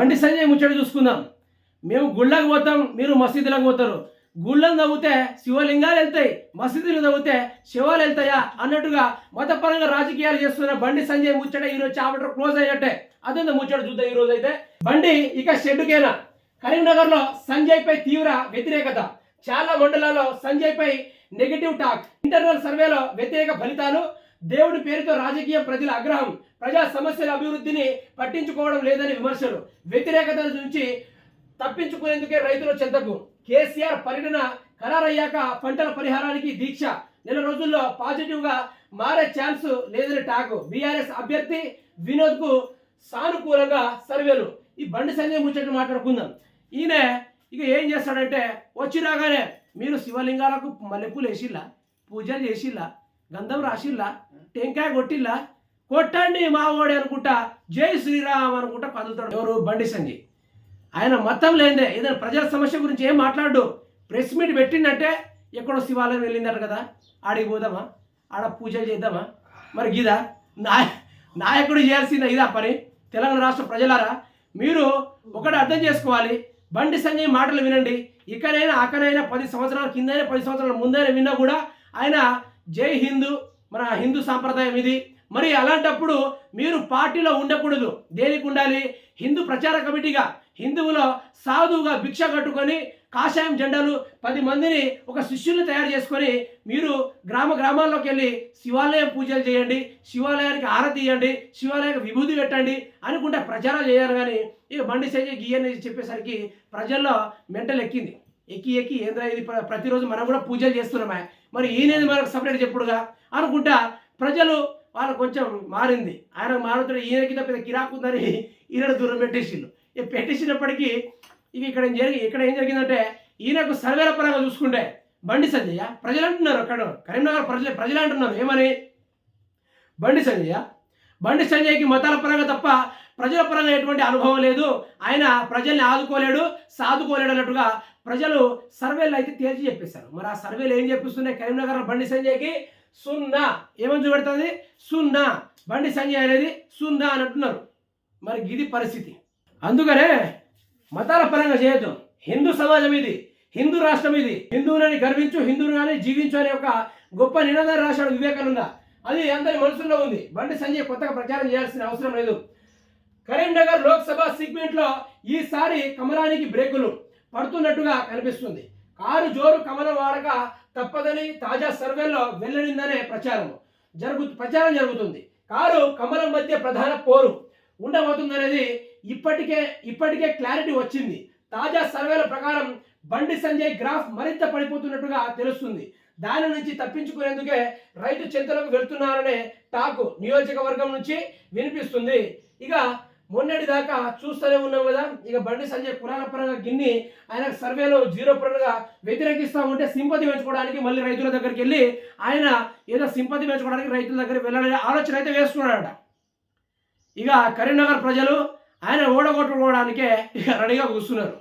బండి సంజయ్ ముచ్చట చూసుకుందాం. మేము గుళ్ళకు పోతాం, మీరు మసీదులకు పోతారు. గుళ్ళను తవ్వితే శివలింగాలు వెళ్తాయి, మసీదులు తవ్వితే శివాలు వెళ్తాయా అన్నట్టుగా మతపరంగా రాజకీయాలు చేస్తున్న బండి సంజయ్ ముచ్చట ఈరోజు చాప్టర్ క్లోజ్ అయ్యట్టే. అదే ముచ్చట చూద్దాం. ఈ రోజు అయితే బండి ఇక షెడ్డుకేనా. కరీంనగర్లో సంజయ్ పై తీవ్ర వ్యతిరేకత. చాలా మండలాల్లో సంజయ్ పై నెగటివ్ టాక్. ఇంటర్నల్ సర్వేలో వ్యతిరేక ఫలితాలు. దేవుడి పేరుతో రాజకీయం, ప్రజల ఆగ్రహం, ప్రజా సమస్యల అభివృద్ధిని పట్టించుకోవడం లేదని విమర్శలు. వ్యతిరేకత నుంచి తప్పించుకునేందుకే రైతుల చెంతకు. కేసీఆర్ పర్యటన ఖరారయ్యాక పంటల పరిహారానికి దీక్ష. నెల రోజుల్లో పాజిటివ్ గా మారే ఛాన్స్ లేదని టాక్. బీఆర్ఎస్ అభ్యర్థి వినోద్ కు సానుకూలంగా సర్వేలు. ఈ బండి సంజయ్ ముచ్చట మాట్లాడుకుందాం. ఈయన ఇక ఏం చేస్తాడంటే, వచ్చి రాగానే మీరు శివలింగాలకు మల్లెపూలు వేసిల్లా, పూజలు చేసిల్లా, గంధం రాసిల్లా, టెంకాయ కొట్టిల్లా, కొట్టండి మా ఓడి అనుకుంటా, జై శ్రీరామ్ అనుకుంటా కదులుతాడు. ఎవరు? బండి సంజయ్. ఆయన మతం లేదే ఏదైనా ప్రజల సమస్య గురించి ఏం మాట్లాడు. ప్రెస్ మీట్ పెట్టిందంటే ఎక్కడో శివాలయం వెళ్ళిందట కదా, ఆడికి పోదామా, ఆడ పూజలు చేద్దామా? మరి గిదా నాయకుడు చేయాల్సిందా ఇదా పని? తెలంగాణ రాష్ట్ర ప్రజలారా, మీరు ఒకటి అర్థం చేసుకోవాలి. బండి సంజయ్ మాటలు వినండి. ఇకనైనా అకనైనా 10 సంవత్సరాల కిందైనా 10 సంవత్సరాల ముందైనా విన్నా కూడా ఆయన జై హిందూ, మన హిందూ సాంప్రదాయం ఇది. మరి అలాంటప్పుడు మీరు పార్టీలో ఉండకూడదు. దేనికి ఉండాలి? హిందూ ప్రచార కమిటీగా, హిందువులో సాధువుగా భిక్ష కట్టుకొని కాషాయం జెండాలు 10 మందిని ఒక శిష్యుల్ని తయారు చేసుకొని మీరు గ్రామాల్లోకి వెళ్ళి శివాలయం పూజలు చేయండి, శివాలయానికి ఆరతి ఇవ్వండి, శివాలయానికి విభూతి పెట్టండి అనుకుంటే ప్రచారం చేయాలి. కానీ ఇక బండి సంజయ్ గీయని చెప్పేసరికి ప్రజల్లో మెంటల్ ఎక్కింది. ఎక్కి ఏంద్రా ఇది, ప్రతిరోజు మనం కూడా పూజలు చేస్తున్నామే, మరి ఈయనేది మనకు సపరేట్ చెప్పుడుగా అనుకుంటా ప్రజలు వాళ్ళు కొంచెం మారింది. ఆయన మారుతున్న ఈయన కింద పెద్ద కిరాకు ఉందని ఈయన దూరం పెట్టేసిండు. పెట్టేసినప్పటికీ ఇక ఇక్కడ ఏం జరిగిందంటే, ఈయనకు సర్వేల పరంగా చూసుకుంటే బండి సంజయ్ ప్రజలు అంటున్నారు, అక్కడ కరీంనగర్ ప్రజలు అంటున్నారు ఏమని, బండి సంజయ్కి మతాల పరంగా తప్ప ప్రజల పరంగా ఎటువంటి అనుభవం లేదు, ఆయన ప్రజల్ని ఆదుకోలేడు, సాదుకోలేడు అన్నట్టుగా ప్రజలు సర్వేలు అయితే తేల్చి చెప్పేశారు. మరి ఆ సర్వేలు ఏం చెప్పిస్తున్నాయి? కరీంనగర్ బండి సంజయ్కి 0 ఏమని చూపెడుతుంది? 0. బండి సంజయ్ అనేది 0 అని అంటున్నారు. మరి ఇది పరిస్థితి. అందుకనే మతాల పరంగా చేయొద్దు. హిందూ సమాజం ఇది, హిందూ రాష్ట్రం ఇది, హిందువులని గర్వించు, హిందువులని జీవించు అనే ఒక గొప్ప నినాదం రాశాడు వివేకానంద. అది అందరి మనసులో ఉంది. బండి సంజయ్ కొత్తగా ప్రచారం చేయాల్సిన అవసరం లేదు. కరీంనగర్ లోక్సభ సెగ్మెంట్లో ఈసారి కమలానికి బ్రేకులు పడుతున్నట్టుగా కనిపిస్తుంది. కారు జోరు కమలం వాడక తప్పదని తాజా సర్వేలో వెల్లడిందనే ప్రచారం జరుగుతుంది. కారు కమలం మధ్య ప్రధాన పోరు ఉండబోతుందనేది ఇప్పటికే క్లారిటీ వచ్చింది. తాజా సర్వేల ప్రకారం బండి సంజయ్ గ్రాఫ్ మరింత పడిపోతున్నట్టుగా తెలుస్తుంది. దాని నుంచి తప్పించుకునేందుకే రైతు చెంతలకు వెళ్తున్నారనే టాక్ నియోజకవర్గం నుంచి వినిపిస్తుంది. ఇక మొన్నటి దాకా చూస్తూనే ఉన్నాం కదా, ఇక బండి సంజయ్ కులాల పరంగా గిన్ని ఆయన సర్వేలో 0% వ్యతిరేకిస్తూ ఉంటే సింపతి పెంచుకోవడానికి మళ్ళీ రైతుల దగ్గరికి వెళ్ళి ఆయన ఏదో సింపతి పెంచుకోవడానికి రైతుల దగ్గరికి వెళ్ళాలనే ఆలోచన అయితే వేసుకున్నాడట. ఇక కరీంనగర్ ప్రజలు ఆయన ఓడగొట్టుకోవడానికే ఇక రెడీగా కూర్చున్నారు.